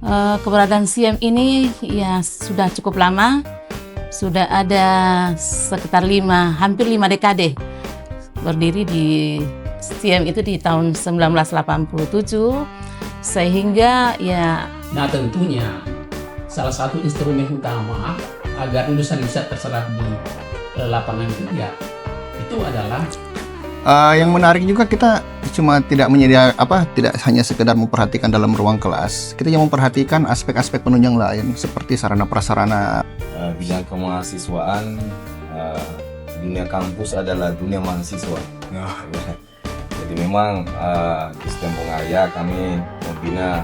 Keberadaan SIEM ini ya sudah cukup lama, sudah ada sekitar hampir 5 dekade berdiri di SIEM itu di tahun 1987, sehingga ya. Nah, tentunya salah satu instrumen utama agar lulusan bisa terserap di lapangan kerja itu adalah yang menarik juga, kita cuma tidak hanya sekedar memperhatikan dalam ruang kelas, kita juga memperhatikan aspek-aspek penunjang lain seperti sarana prasarana. Bidang kemahasiswaan, dunia kampus adalah dunia mahasiswa. Jadi memang di STEM Bongaya kami membina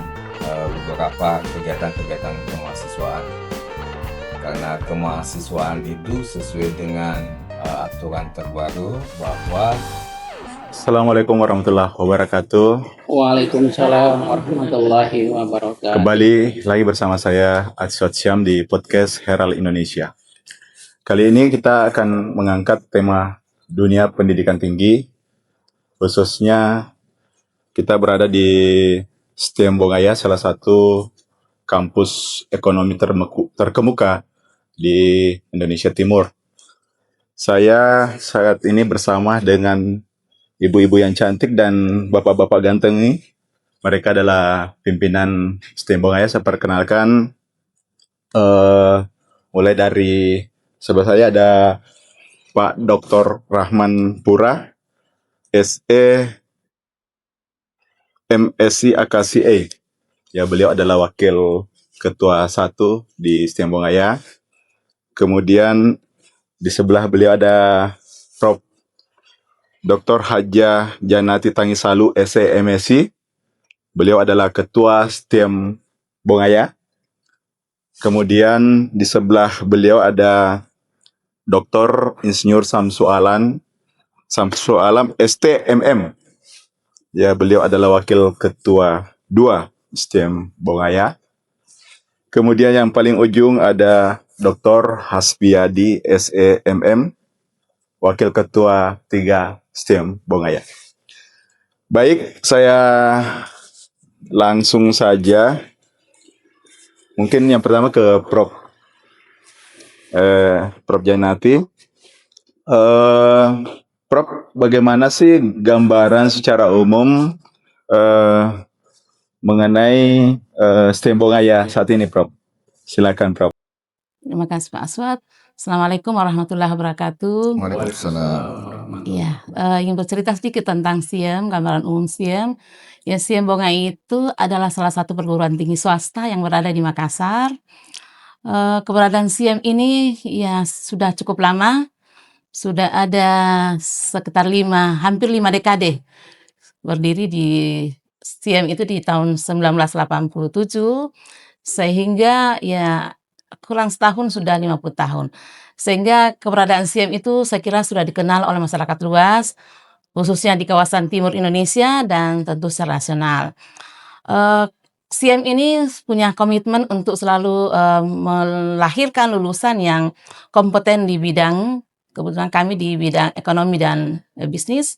beberapa kegiatan-kegiatan kemahasiswaan, karena kemahasiswaan itu sesuai dengan aturan terbaru bahwa. Assalamualaikum warahmatullahi wabarakatuh. Waalaikumsalam warahmatullahi wabarakatuh. Kembali lagi bersama saya Atswat Syam di podcast Herald Indonesia. Kali ini kita akan mengangkat tema dunia pendidikan tinggi, khususnya kita berada di STEM Bongaya, salah satu kampus ekonomi terkemuka di Indonesia Timur. Saya saat ini bersama dengan ibu-ibu yang cantik dan bapak-bapak ganteng ini. Mereka adalah pimpinan STEM Bongaya. Saya perkenalkan, mulai dari sebelah saya ada Pak Dr. Rahman Pura, SE MSc AKCA. Ya, beliau adalah wakil ketua 1 di STEM Bongaya. Kemudian di sebelah beliau ada Prof. Dr. Hajah Janati Tangisalu, SE MSc. Beliau adalah ketua STEM Bongaya. Kemudian di sebelah beliau ada Dr. Insinyur Samsu Alam STMM. Ya, beliau adalah wakil ketua 2 STEM Bongaya. Kemudian yang paling ujung ada Dr. Hasbiadi SEMM, wakil ketua 3 STEM Bongaya. Baik, saya langsung saja. Mungkin yang pertama ke Prof. Janati. Prof, bagaimana sih gambaran secara umum mengenai STEM Bongaya saat ini, Prof? Silakan, Prof. Terima kasih Pak Aswat. Assalamualaikum warahmatullahi wabarakatuh. Waalaikumsalam. Ya, ingin bercerita sedikit tentang SIEM, gambaran umum SIEM. Ya, SIEM Bongaya itu adalah salah satu perguruan tinggi swasta yang berada di Makassar. Keberadaan SIEM ini ya sudah cukup lama, sudah ada sekitar hampir 5 dekade berdiri di SIEM itu di tahun 1987, sehingga ya kurang setahun sudah 50 tahun. Sehingga keberadaan SIEM itu saya kira sudah dikenal oleh masyarakat luas, khususnya di kawasan timur Indonesia dan tentu secara nasional. SIEM ini punya komitmen untuk selalu melahirkan lulusan yang kompeten di bidang, kebetulan kami di bidang ekonomi dan bisnis,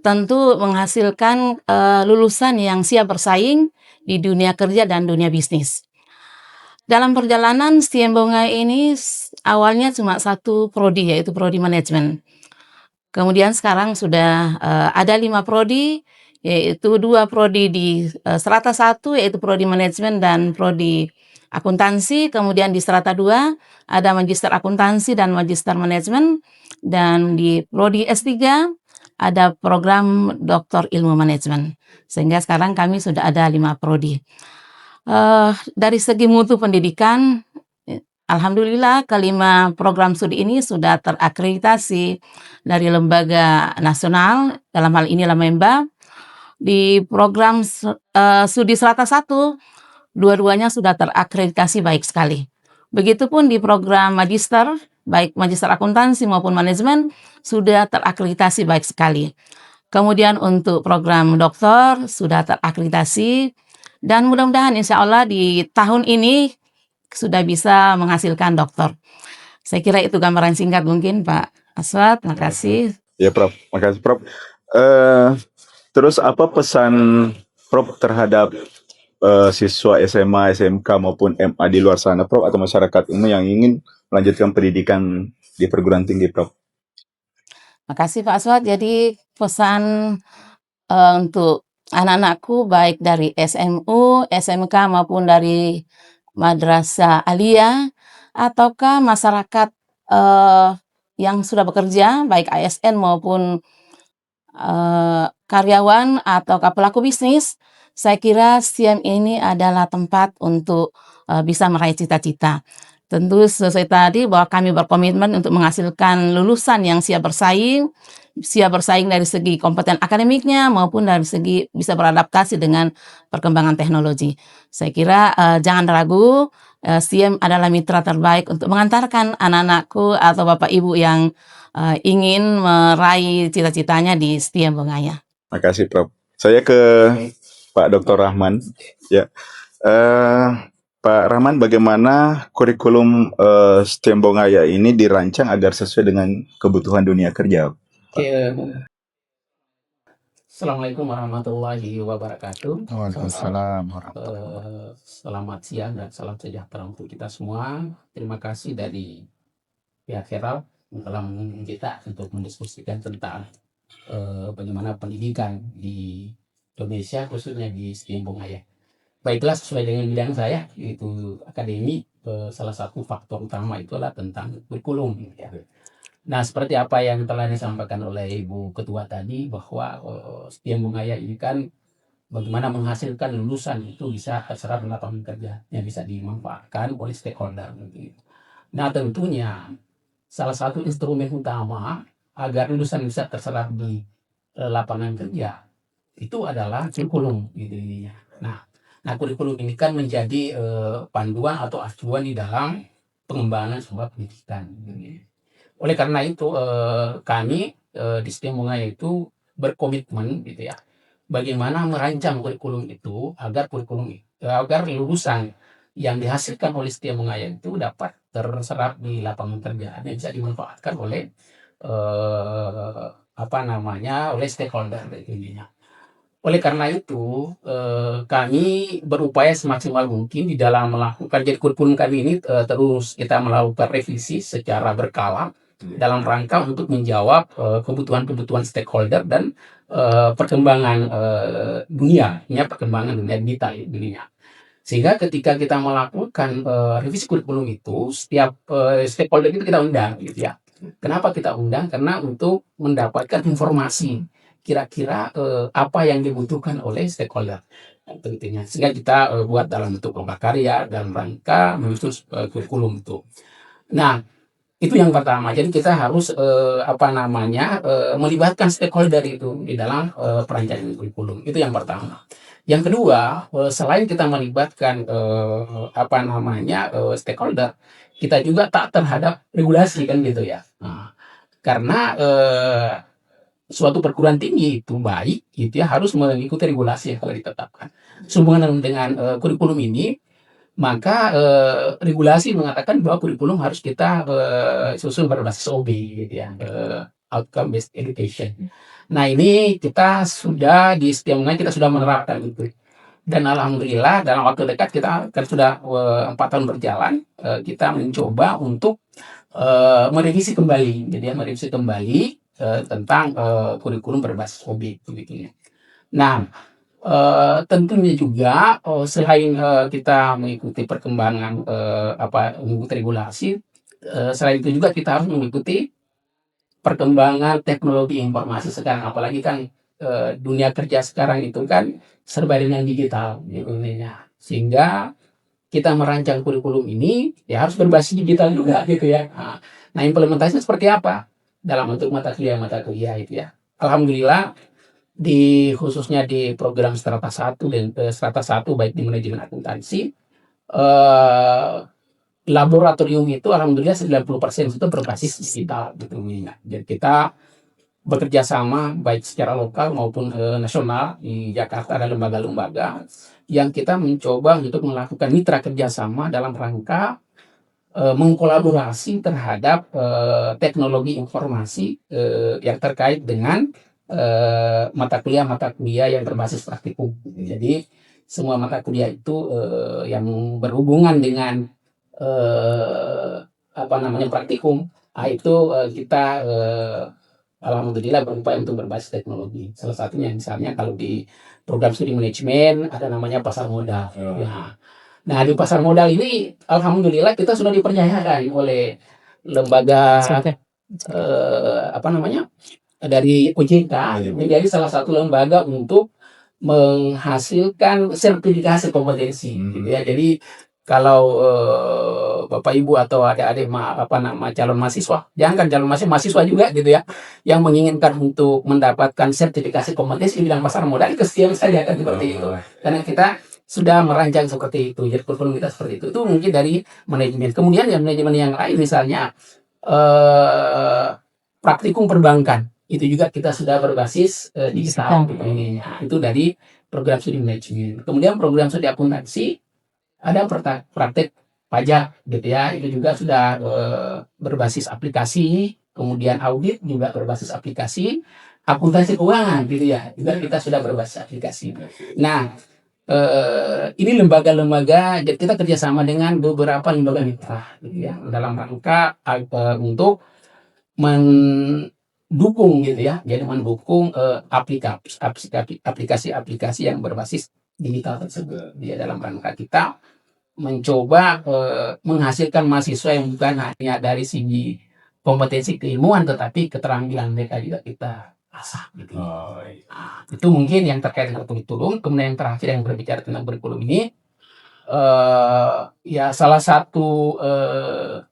tentu menghasilkan lulusan yang siap bersaing di dunia kerja dan dunia bisnis. Dalam perjalanan STEM Bongaya ini awalnya cuma 1 prodi, yaitu prodi manajemen. Kemudian sekarang sudah ada 5 prodi, yaitu 2 prodi di strata 1, yaitu prodi manajemen dan prodi akuntansi. Kemudian di strata 2 ada magister akuntansi dan magister manajemen, dan di prodi S3 ada program doktor ilmu manajemen. Sehingga sekarang kami sudah ada 5 prodi. Dari segi mutu pendidikan, alhamdulillah kelima program studi ini sudah terakreditasi dari lembaga nasional, dalam hal ini Lememba. Di program studi strata 1, dua-duanya sudah terakreditasi baik sekali. Begitupun di program magister, baik magister akuntansi maupun manajemen, sudah terakreditasi baik sekali. Kemudian untuk program doktor sudah terakreditasi, dan mudah-mudahan insya Allah di tahun ini sudah bisa menghasilkan doktor. Saya kira itu gambaran singkat mungkin Pak Aswat. Terima kasih. Ya, Prof. Makasih, Prof. Terus apa pesan Prof terhadap siswa SMA, SMK maupun MA di luar sana, Prof, atau masyarakat umum yang ingin melanjutkan pendidikan di perguruan tinggi, Prof? Makasih Pak Aswad. Jadi pesan untuk anak-anakku baik dari SMU, SMK maupun dari madrasah aliyah ataukah masyarakat yang sudah bekerja baik ASN maupun karyawan ataukah pelaku bisnis, saya kira STIM ini adalah tempat untuk bisa meraih cita-cita. Tentu sesuai tadi bahwa kami berkomitmen untuk menghasilkan lulusan yang siap bersaing dari segi kompeten akademiknya maupun dari segi bisa beradaptasi dengan perkembangan teknologi. Saya kira jangan ragu, STIM adalah mitra terbaik untuk mengantarkan anak-anakku atau bapak ibu yang ingin meraih cita-citanya di STIM Bongaya. Makasih, Prof. Saya ke Pak Dr. Rahman. Ya, Pak Rahman, bagaimana kurikulum STIM Bongaya ini dirancang agar sesuai dengan kebutuhan dunia kerja? Oke. Assalamualaikum warahmatullahi wabarakatuh. Waalaikumsalam. Selamat siang dan salam sejahtera untuk kita semua. Terima kasih dari pihak Heral telah mengundang kita untuk mendiskusikan tentang bagaimana pendidikan di Indonesia, khususnya di STIM Bongaya. Baiklah, sesuai dengan bidang saya, yaitu akademi, salah satu faktor utama itu adalah tentang kurikulum. Ya. Nah, seperti apa yang telah disampaikan oleh Ibu Ketua tadi, bahwa STIM Bongaya ini kan bagaimana menghasilkan lulusan itu bisa terserap di lapangan kerja yang bisa dimanfaatkan oleh stakeholder. Nah, tentunya salah satu instrumen utama agar lulusan bisa terserap di lapangan kerja itu adalah kurikulum. Gitu. Nah, kurikulum ini kan menjadi panduan atau acuan di dalam pengembangan sebuah pendidikan. Gitu. Oleh karena itu kami di STIM Bongaya itu berkomitmen gitu ya, bagaimana merancang kurikulum itu agar lulusan yang dihasilkan oleh STIM Bongaya itu dapat terserap di lapangan kerja dan bisa dimanfaatkan oleh oleh stakeholder intinya. Oleh karena itu kami berupaya semaksimal mungkin di dalam melakukan, jadi kurikulum kami ini terus kita melakukan revisi secara berkala dalam rangka untuk menjawab kebutuhan-kebutuhan stakeholder dan perkembangan dunia digital dunia. Sehingga ketika kita melakukan revisi kurikulum itu, setiap stakeholder itu kita undang, gitu ya. Kenapa kita undang? Karena untuk mendapatkan informasi kira-kira apa yang dibutuhkan oleh stakeholder tentunya. Sehingga kita buat dalam bentuk lomba karya dalam rangka menyusun kurikulum itu. Nah, itu yang pertama. Jadi kita harus melibatkan stakeholder itu di dalam perancangan kurikulum. Itu yang pertama. Yang kedua, selain kita melibatkan stakeholder, kita juga taat terhadap regulasi kan gitu ya. Nah, karena suatu perguruan tinggi itu baik gitu ya, harus mengikuti regulasi yang telah ditetapkan. Sehubungan dengan kurikulum ini, maka regulasi mengatakan bahwa kurikulum harus kita susun berbasis OB gitu ya, outcome based education. Nah, ini kita sudah di STIM Bongaya kita sudah menerapkan itu. Dan alhamdulillah dalam waktu dekat kita kan sudah 4 tahun berjalan, kita mencoba untuk merevisi kembali, jadi merevisi kembali tentang kurikulum berbasis OB begitu ya. Nah, tentunya juga selain kita mengikuti perkembangan mengikuti regulasi, selain itu juga kita harus mengikuti perkembangan teknologi informasi sekarang, apalagi kan dunia kerja sekarang itu kan serba dengan digital intinya. Sehingga kita merancang kurikulum ini ya harus berbasis digital juga gitu ya. Nah, implementasinya seperti apa? Dalam bentuk mata kuliah itu ya. Alhamdulillah khususnya di program strata 1 dan strata 1 baik di manajemen akuntansi, laboratorium itu alhamdulillah 90% itu berbasis digital gitu. Jadi kita bekerja sama baik secara lokal maupun nasional. Di Jakarta ada lembaga-lembaga yang kita mencoba untuk melakukan mitra kerjasama dalam rangka mengkolaborasi terhadap teknologi informasi yang terkait dengan mata kuliah yang berbasis praktikum. Jadi semua mata kuliah itu yang berhubungan dengan praktikum. Itu kita alhamdulillah berupaya untuk berbasis teknologi. Salah satunya misalnya kalau di program studi manajemen ada namanya pasar modal. Ya. Nah, di pasar modal ini alhamdulillah kita sudah dipercayakan oleh lembaga dari OJK menjadi salah satu lembaga untuk menghasilkan sertifikasi kompetensi gitu ya. Jadi kalau Bapak Ibu atau adik-adik calon mahasiswa, jangan calon mahasiswa juga gitu ya, yang menginginkan untuk mendapatkan sertifikasi kompetensi di bidang pasar modal, itu siap saja kan seperti itu. Karena kita sudah merancang seperti itu, jadi kurikulum kita seperti itu. Itu mungkin dari manajemen. Kemudian yang manajemen yang lain misalnya praktikum perbankan, itu juga kita sudah berbasis digital. Itu dari program studi manajemen. Kemudian program studi akuntansi ada praktek pajak gitu ya, itu juga sudah berbasis aplikasi. Kemudian audit juga berbasis aplikasi. Akuntansi keuangan gitu ya, juga kita sudah berbasis aplikasi. Nah, ini lembaga-lembaga, jadi kita kerjasama dengan beberapa lembaga mitra gitu ya, dalam rangka untuk mendukung gitu ya, jadi mendukung aplikasi-aplikasi yang berbasis digital tersebut. Dia dalam rangka kita mencoba menghasilkan mahasiswa yang bukan hanya dari segi kompetensi keilmuan, tetapi keterampilan mereka juga kita asah gitu. Nah, itu mungkin yang terkait dengan kurikulum. Kemudian yang terakhir yang berbicara tentang kurikulum ini, ya salah satu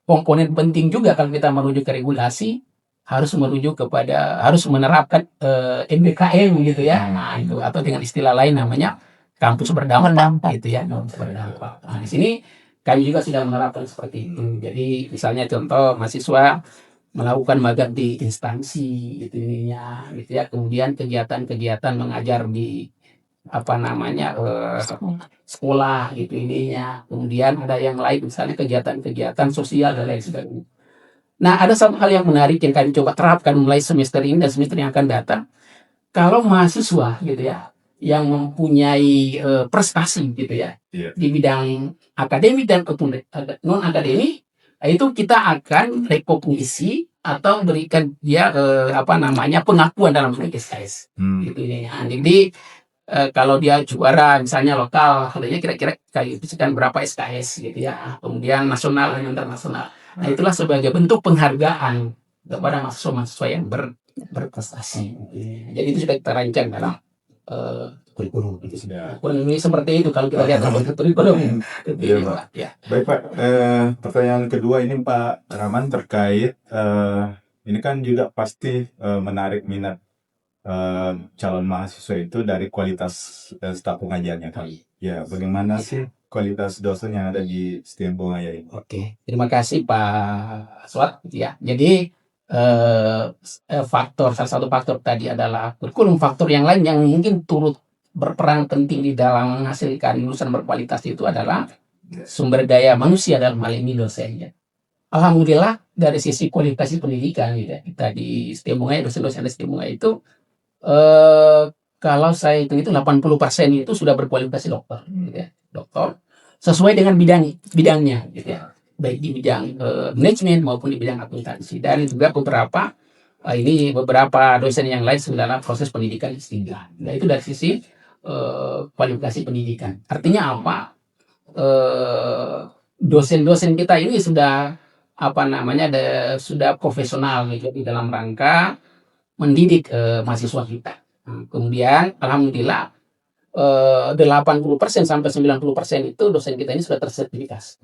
komponen penting juga kalau kita merujuk ke regulasi, harus menerapkan MBKM gitu ya. Nah, itu atau dengan istilah lain namanya kampus berdampak gitu ya, kampus berdampak. Nah, di sini kami juga sudah menerapkan seperti itu. Jadi misalnya contoh mahasiswa melakukan magang di instansi gitu ya. Kemudian kegiatan-kegiatan mengajar di sekolah gitu Kemudian ada yang lain misalnya kegiatan-kegiatan sosial dan lain sebagainya. Nah, ada satu hal yang menarik yang kami coba terapkan mulai semester ini dan semester yang akan datang. Kalau mahasiswa gitu ya yang mempunyai prestasi gitu ya di bidang akademik dan non akademik, itu kita akan rekognisi atau berikan dia pengakuan dalam bentuk SKS gitu ya. Jadi kalau dia juara misalnya lokal, dia kira-kira kayak itu kan berapa SKS gitu ya. Kemudian nasional dan internasional. Nah, itulah sebagai bentuk penghargaan kepada mahasiswa-mahasiswa yang berprestasi. Jadi itu sudah kita rancang dalam kurikulum itu sudah. Kurang lebih seperti itu kalau kita lihat dalam kurikulum. Iya, Pak. Ya. Baik, Pak. Pertanyaan kedua ini Pak Rahman terkait ini kan juga pasti menarik minat calon mahasiswa itu dari kualitas staf pengajarnya, Pak. Ya, bagaimana sih kualitas dosen yang ada di STM Bongaya ini? Oke, terima kasih Pak Swat. Ya, jadi salah satu faktor tadi adalah kurikulum. Faktor yang lain yang mungkin turut berperan penting di dalam menghasilkan lulusan berkualitas itu adalah sumber daya manusia, dalam hal ini dosennya. Alhamdulillah dari sisi kualitas pendidikan gitu, kita di STM Bongaya, dosen-dosen di STM Bongaya itu kalau saya hitung itu 80% itu sudah berkualifikasi dokter gitu ya. Dokter sesuai dengan bidangnya gitu ya. Baik di bidang manajemen maupun di bidang akuntansi, dan juga beberapa dosen yang lain sebenarnya proses pendidikan S3. Nah, itu dari sisi kualifikasi pendidikan. Artinya apa? Dosen-dosen kita ini sudah sudah profesional gitu di dalam rangka mendidik mahasiswa kita. Kemudian alhamdulillah 80% sampai 90% itu dosen kita ini sudah tersertifikasi.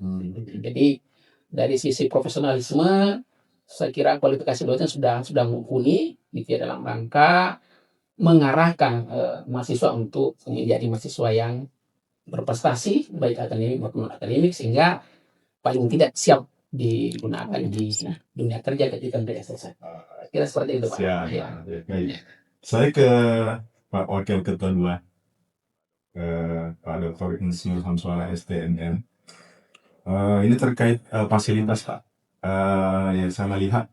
Jadi dari sisi profesionalisme, saya kira kualifikasi dosen sudah mumpuni gitu ya, dalam rangka mengarahkan mahasiswa untuk menjadi mahasiswa yang berprestasi baik akademik maupun non akademik, sehingga paling tidak siap digunakan di dunia kerja ketika mereka selesai. Kira seperti itu Pak. Siap. Ya. Baik. Saya ke Pak Wakil Ketua 2, Pak Dr. Insinyur Hamsuala STNM. Ini terkait fasilitas Pak. Yang saya lihat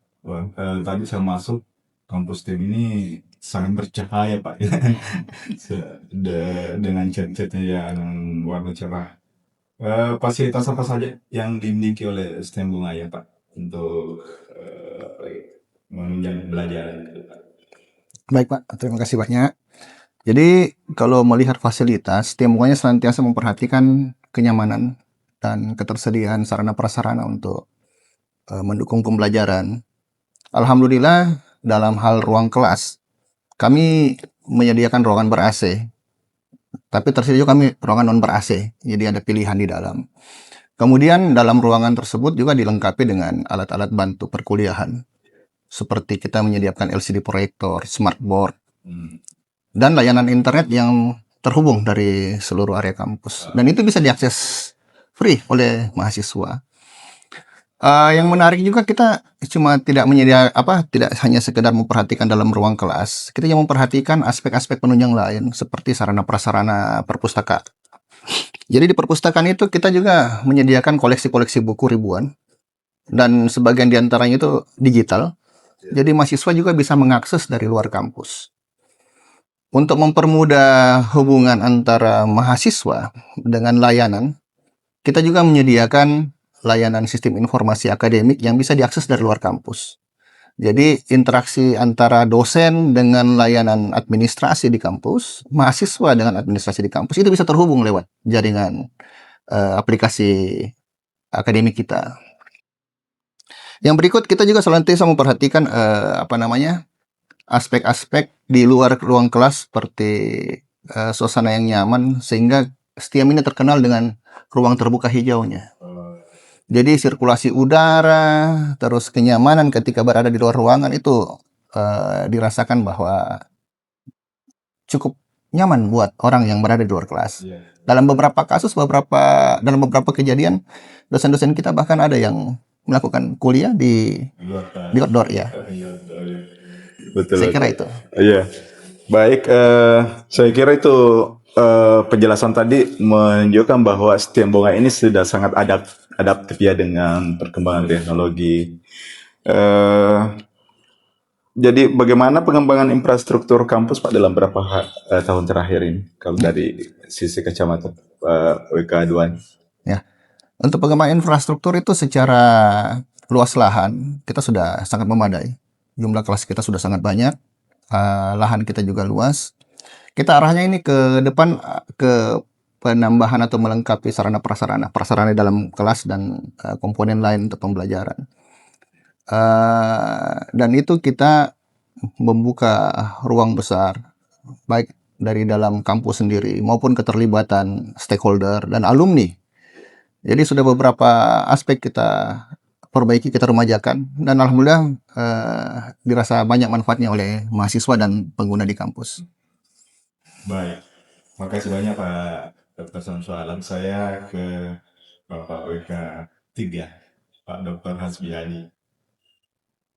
tadi saya masuk kampus STEM ini sangat bercahaya Pak. Dengan cat-catnya yang warna cerah. Fasilitas apa saja yang dimiliki oleh STEM Bungaya Pak untuk menunjang pembelajaran itu Pak? Baik Pak, terima kasih banyak. Jadi kalau melihat fasilitas, Timuanya senantiasa memperhatikan kenyamanan dan ketersediaan sarana prasarana untuk mendukung pembelajaran. Alhamdulillah dalam hal ruang kelas, kami menyediakan ruangan ber-AC, tapi tersedia juga kami ruangan non ber-AC, jadi ada pilihan di dalam. Kemudian dalam ruangan tersebut juga dilengkapi dengan alat-alat bantu perkuliahan, seperti kita menyediakan LCD proyektor, smartboard, dan layanan internet yang terhubung dari seluruh area kampus. Dan itu bisa diakses free oleh mahasiswa. Yang menarik juga kita cuma tidak tidak hanya sekedar memperhatikan dalam ruang kelas, kita juga memperhatikan aspek-aspek penunjang lain seperti sarana prasarana perpustakaan. Jadi di perpustakaan itu kita juga menyediakan koleksi-koleksi buku ribuan dan sebagian diantaranya itu digital. Jadi mahasiswa juga bisa mengakses dari luar kampus. Untuk mempermudah hubungan antara mahasiswa dengan layanan, kita juga menyediakan layanan sistem informasi akademik yang bisa diakses dari luar kampus. Jadi interaksi antara dosen dengan layanan administrasi di kampus, mahasiswa dengan administrasi di kampus itu bisa terhubung lewat jaringan aplikasi akademik kita. Yang berikut kita juga senantiasa memperhatikan aspek-aspek di luar ruang kelas seperti suasana yang nyaman sehingga STIAM ini terkenal dengan ruang terbuka hijaunya. Jadi sirkulasi udara, terus kenyamanan ketika berada di luar ruangan itu dirasakan bahwa cukup nyaman buat orang yang berada di luar kelas. Dalam beberapa kasus, dalam beberapa kejadian, dosen-dosen kita bahkan ada yang melakukan kuliah di outdoor ya. Betul. Saya kira itu. Iya. Baik, saya kira itu penjelasan tadi menunjukkan bahwa STIAM Bonga ini sudah sangat adaptif ya dengan perkembangan teknologi. Jadi bagaimana pengembangan infrastruktur kampus Pak dalam beberapa tahun terakhir ini kalau dari sisi kacamata WK Aduan? Ya. Untuk pengembangan infrastruktur itu secara luas lahan kita sudah sangat memadai. Jumlah kelas kita sudah sangat banyak, lahan kita juga luas. Kita arahnya ini ke depan ke penambahan atau melengkapi sarana prasarana dalam kelas dan komponen lain untuk pembelajaran. Dan itu kita membuka ruang besar, baik dari dalam kampus sendiri maupun keterlibatan stakeholder dan alumni. Jadi sudah beberapa aspek kita perbaiki, kita remajakan, dan alhamdulillah dirasa banyak manfaatnya oleh mahasiswa dan pengguna di kampus. Baik, makasih banyak Pak Dr. Samsualam. Saya ke Bapak WK 3, Pak Dr. Hasbiani,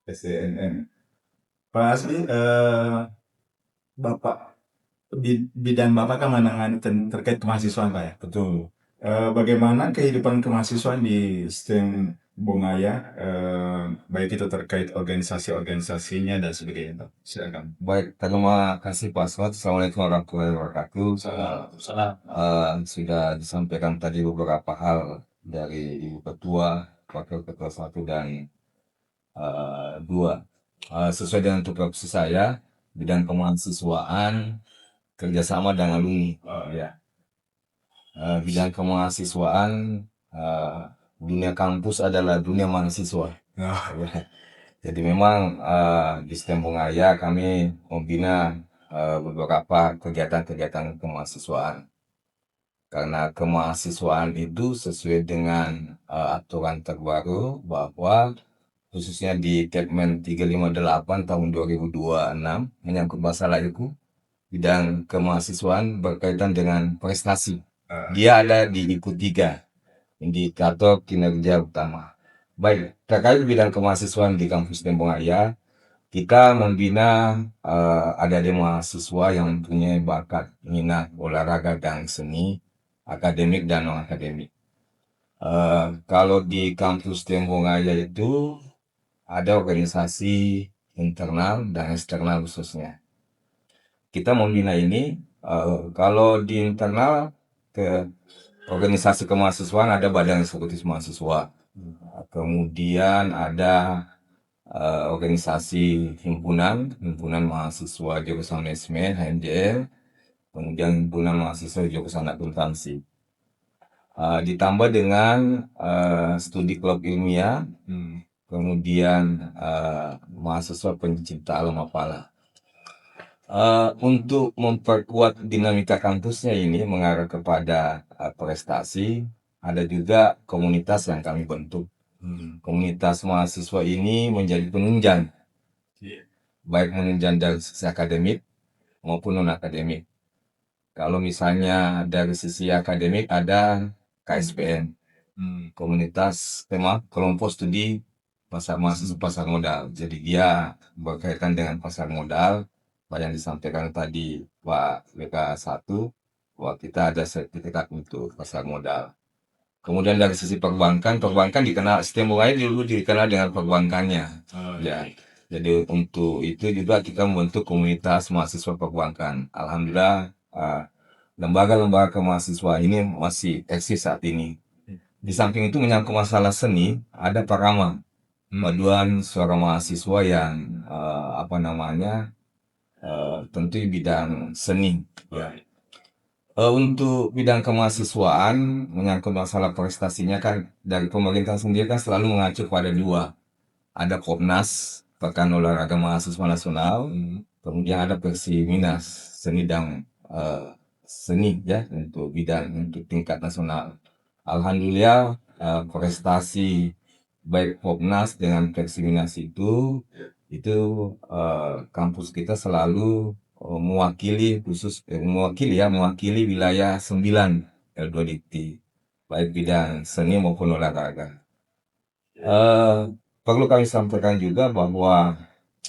SCNN. Pak Hasbi, Bapak bidang Bapak kan menangani terkait kemahasiswaan Pak ya? Betul. Bagaimana kehidupan kemahasiswaan di STEM Bungaya, baik itu terkait organisasi-organisasinya dan sebagainya Pak? Silakan. Baik, terima kasih Pak Aswad. Assalamualaikum warahmatullahi wabarakatuh. Salam. Sudah disampaikan tadi beberapa hal dari Ibu Ketua, Wakil Ketua 1 dan 2. Sesuai dengan tupoksi saya, bidang kemahasiswaan, kerjasama dengan alumni. Ya. Bidang kemahasiswaan, dunia kampus adalah dunia mahasiswa. Ya. Jadi memang di STEM Bungaya kami membina beberapa kegiatan-kegiatan kemahasiswaan. Karena kemahasiswaan itu sesuai dengan aturan terbaru bahwa khususnya di Kepmen 358 tahun 2026 menyangkut masalah itu, bidang kemahasiswaan berkaitan dengan prestasi. Dia ada di IKU 3, indikator kinerja utama. Baik, terkait bidang kemahasiswaan di kampus STEM Bungaya, kita membina adik-adik mahasiswa yang mempunyai bakat, minat, olahraga dan seni, akademik dan non-akademik. Kalau di kampus STEM Bungaya itu ada organisasi internal dan eksternal khususnya. kita membina ini, kalau di internal ke organisasi kemahasiswaan ada badan eksekutif mahasiswa, kemudian ada organisasi himpunan mahasiswa jurusan manajemen HMJM, kemudian himpunan mahasiswa jurusan akuntansi. Ditambah dengan studi klub ilmiah, kemudian mahasiswa pencinta alam apalah. Untuk memperkuat dinamika kampusnya ini mengarah kepada prestasi, ada juga komunitas yang kami bentuk. Komunitas mahasiswa ini menjadi penunjang, baik menunjang dari sisi akademik maupun non-akademik. Kalau misalnya dari sisi akademik ada KSPM, komunitas tema kelompok studi pasar mahasiswa pasar modal. Jadi dia berkaitan dengan pasar modal, yang disampaikan tadi Pak WK1, bahwa kita ada sertifikat untuk pasar modal. Kemudian dari sisi perbankan dikenal, STM dulu dikenal dengan perbankannya. Ya. Jadi untuk itu juga kita membentuk komunitas mahasiswa perbankan. Alhamdulillah lembaga-lembaga kemahasiswa ini masih eksis saat ini. Di samping itu menyangkut masalah seni, ada Parama, paduan suara mahasiswa yang tentu di bidang seni. Ya. Untuk bidang kemahasiswaan menyangkut masalah prestasinya kan dari pemerintah sendiri kan selalu mengacu pada dua. Ada Popnas, Pekan Olahraga Mahasiswa Nasional, kemudian ada Persiminas, seni dan seni ya untuk tingkat nasional. Alhamdulillah prestasi baik Popnas dengan Persiminas itu kampus kita selalu mewakili wilayah 9 L2 Dikti, baik bidang seni maupun olahraga. Perlu kami sampaikan juga bahwa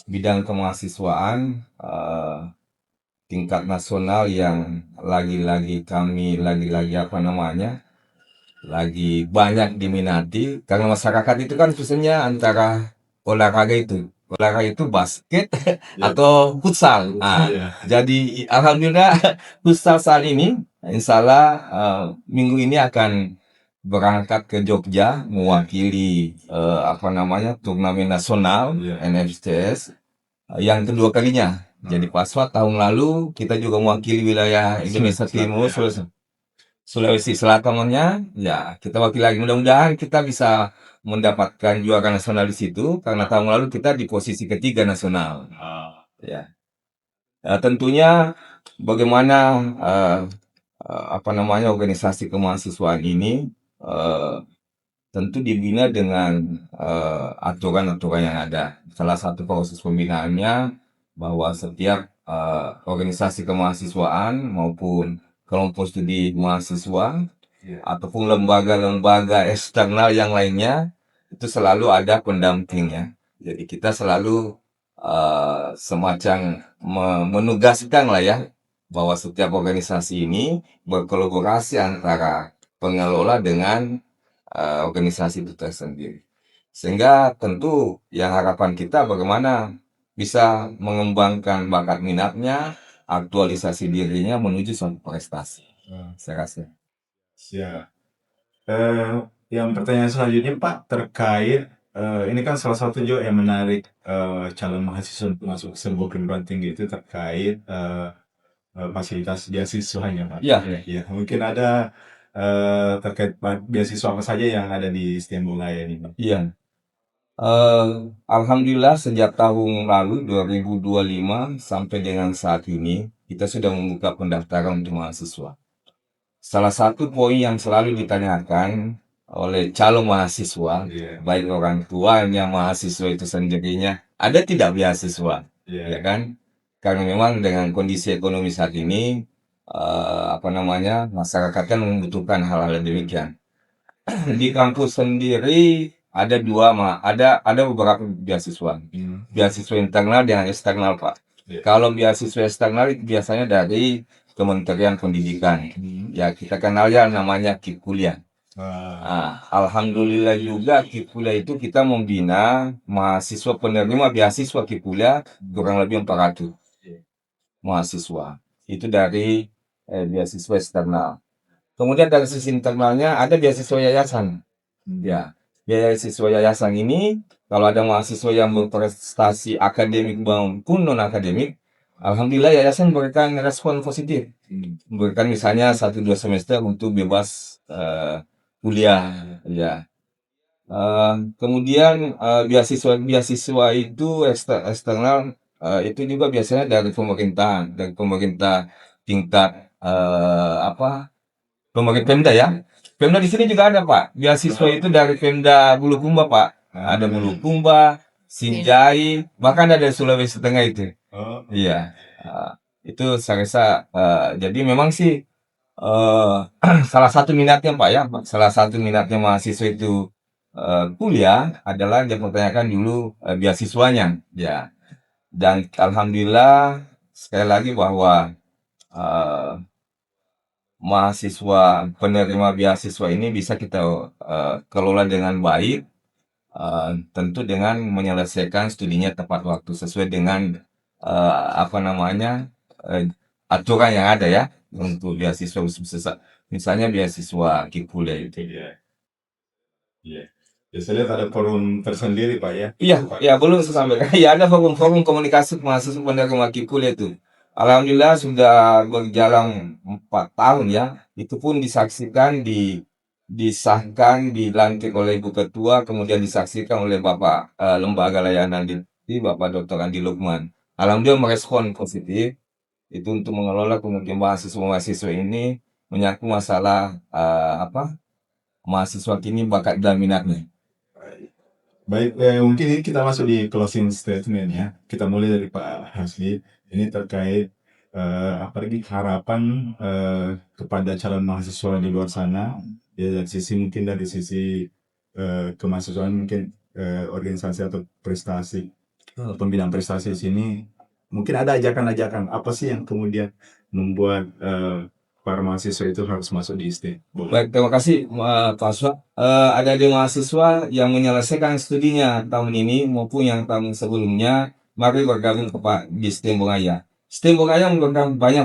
bidang kemahasiswaan tingkat nasional yang lagi banyak diminati, karena masyarakat itu kan khususnya antara olahraga itu basket atau futsal. Jadi alhamdulillah futsal saat ini insya Allah minggu ini akan berangkat ke Jogja mewakili turnamen nasional NFCS yang kedua kalinya. Jadi Paswa tahun lalu kita juga mewakili wilayah Indonesia Timur, Sulawesi Selatannya, ya kita wakili lagi. Mudah-mudahan kita bisa mendapatkan juara nasional di situ, karena tahun lalu kita di posisi ketiga nasional. Ya. Tentunya bagaimana organisasi kemahasiswaan ini tentu dibina dengan aturan-aturan yang ada. Salah satu proses pembinaannya bahwa setiap organisasi kemahasiswaan maupun kelompok studi mahasiswa ataupun lembaga-lembaga eksternal yang lainnya itu selalu ada pendampingnya. Jadi kita selalu semacam menugaskan lah ya, bahwa setiap organisasi ini berkolaborasi antara pengelola dengan organisasi itu tersendiri. Sehingga tentu yang harapan kita bagaimana bisa mengembangkan bakat minatnya, aktualisasi dirinya menuju suatu prestasi. Saya rasa. Ya. Yang pertanyaan selanjutnya Pak, terkait ini kan salah satu juga yang menarik calon mahasiswa untuk masuk ke sebuah perguruan tinggi itu terkait fasilitas beasiswanya Pak. Ya. Mungkin ada terkait beasiswa apa saja yang ada di STM Bungaya ini Pak? Iya. Alhamdulillah sejak tahun lalu 2025 sampai dengan saat ini kita sudah membuka pendaftaran untuk mahasiswa. Salah satu poin yang selalu ditanyakan oleh calon mahasiswa, baik orang tuanya mahasiswa itu sendirinya, ada tidak beasiswa, ya kan? Karena memang dengan kondisi ekonomi saat ini, masyarakat kan membutuhkan hal-hal demikian. Di kampus sendiri ada beberapa beasiswa, beasiswa internal dan eksternal Pak. Kalau beasiswa eksternal itu biasanya dari Kementerian Pendidikan, ya kita kenal ya namanya KIP Kuliah. Alhamdulillah juga KIP Kuliah itu kita membina mahasiswa penerima beasiswa KIP Kuliah kurang lebih 400. mahasiswa. Itu dari beasiswa eksternal. Kemudian dari sisi internalnya ada beasiswa yayasan. Ya, beasiswa yayasan ini kalau ada mahasiswa yang berprestasi akademik maupun non akademik, alhamdulillah yayasan memberikan respon positif. Memberikan misalnya 1-2 semester untuk bebas kuliah. Ya. Kemudian beasiswa itu eksternal itu juga biasanya dari pemerintah tingkat pemerintah Pemda ya. Pemda di sini juga ada Pak. Beasiswa itu dari Pemda Bulukumba Pak. Ada Bulukumba, Sinjai, bahkan ada Sulawesi Tengah itu. Iya. Itu saya rasa jadi memang sih salah satu minatnya Pak ya, salah satu minatnya mahasiswa itu kuliah adalah dia pertanyakan dulu beasiswanya ya. Dan alhamdulillah sekali lagi bahwa eh, mahasiswa penerima beasiswa ini bisa kita kelola dengan baik, tentu dengan menyelesaikan studinya tepat waktu sesuai dengan apa namanya aturan yang ada ya untuk beasiswa misalnya beasiswa Kipule itu. Iya. Ya, saya lihat ada forum tersendiri Pak ya. Iya, ya belum saya sampaikan. Ya ada forum komunikasi mahasiswa penerima Kipule itu. Alhamdulillah sudah berjalan 4 tahun ya. Itu pun disaksikan disahkan, dilantik oleh Ibu Ketua, kemudian disaksikan oleh Bapak Lembaga Layanan di Bapak Dr. Andi Lukman. Alhamdulillah merespon positif itu untuk mengelola kemudian mahasiswa ini menyangkut masalah mahasiswa kini bakat dan minatnya. Baik, mungkin ini kita masuk di closing statement ya. Kita mulai dari Pak Hasbi. Ini terkait apalagi harapan kepada calon mahasiswa di luar sana. Ya dari sisi mungkin dari sisi kemahasiswaan mungkin organisasi atau prestasi pembinaan prestasi di sini. Mungkin ada ajakan-ajakan apa sih yang kemudian membuat para mahasiswa itu harus masuk di ST? Baik, terima kasih Pak Aswa. Ada di mahasiswa yang menyelesaikan studinya tahun ini maupun yang tahun sebelumnya, mari bergabung di STEM Bungaya. STEM Bungaya memberikan banyak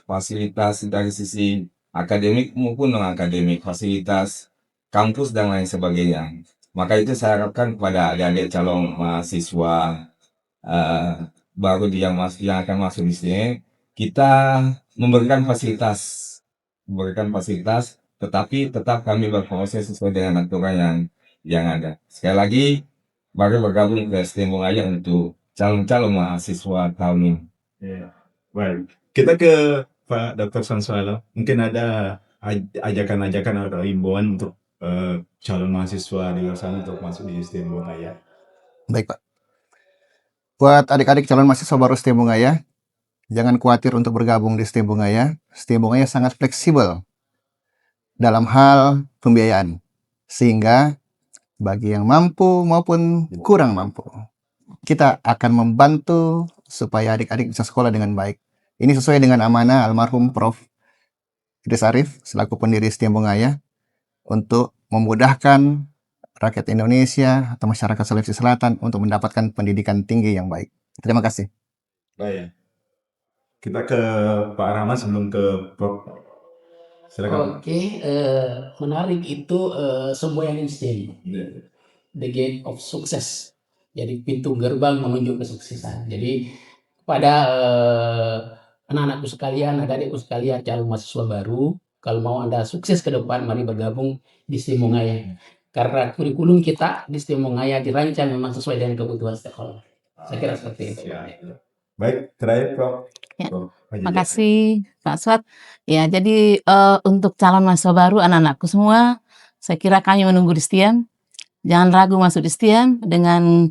fasilitas dari sisi akademik maupun non akademik, fasilitas kampus dan lain sebagainya. Maka itu saya harapkan kepada adik-adik calon mahasiswa baru yang akan masuk di sini, kita memberikan fasilitas, tetapi tetap kami berproses sesuai dengan aturan yang ada. Sekali lagi, mari bergabung ke STEM Bungaya untuk calon-calon mahasiswa tahun ini. Ya. Baik, kita ke Pak Dr. Sansuelo. Mungkin ada ajakan-ajakan atau himbauan untuk calon mahasiswa di luar sana untuk masuk di STEM Bungaya. Baik, Pak. Buat adik-adik calon mahasiswa baru STEM Bungaya, jangan khawatir untuk bergabung di STEM Bungaya. STEM Bungaya sangat fleksibel dalam hal pembiayaan. Sehingga bagi yang mampu maupun kurang mampu, kita akan membantu supaya adik-adik bisa sekolah dengan baik. Ini sesuai dengan amanah almarhum Prof. Idris Arif selaku pendiri STEM Bungaya untuk memudahkan rakyat Indonesia atau masyarakat Sulawesi Selatan untuk mendapatkan pendidikan tinggi yang baik. Terima kasih. Baik. Kita ke Pak Rahmat sebelum ke Prof. Silakan. Oke, menarik itu semua yang STEM. The gate of success. Jadi pintu gerbang menuju kesuksesan. Jadi kepada anak-anakku sekalian, adik-adikku sekalian, calon mahasiswa baru, kalau mau Anda sukses ke depan, mari bergabung di STEM Bungaya. Karena kurikulum kita di STEM Bungaya dirancang memang sesuai dengan kebutuhan stakeholder. Saya kira seperti itu. Baik, terakhir Prof. Ya. Prof. Terima kasih Pak Swat. Ya, jadi untuk calon mahasiswa baru anak-anakku semua, saya kira kami menunggu di STIAM. Jangan ragu masuk di STIAM dengan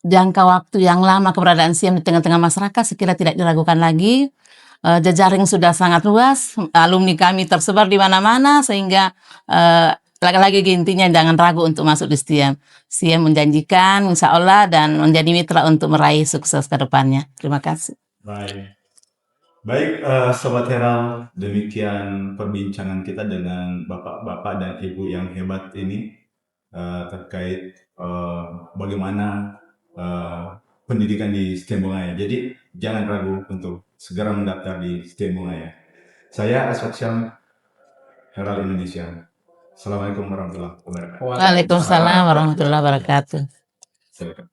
jangka waktu yang lama keberadaan STIAM di tengah-tengah masyarakat, sekira tidak diragukan lagi. Jejaring sudah sangat luas, alumni kami tersebar di mana-mana, sehingga lagi-lagi intinya jangan ragu untuk masuk di STIAM. STIAM menjanjikan insya Allah dan menjadi mitra untuk meraih sukses ke depannya. Terima kasih. Baik, Sobat Heral, demikian perbincangan kita dengan bapak-bapak dan ibu yang hebat ini terkait bagaimana pendidikan di STEM Bungaya. Jadi jangan ragu untuk segera mendaftar di STIM Bunga ya. Saya Aswad Syam, Herald Indonesia. Assalamualaikum warahmatullahi wabarakatuh. Waalaikumsalam warahmatullahi wabarakatuh. Silakan.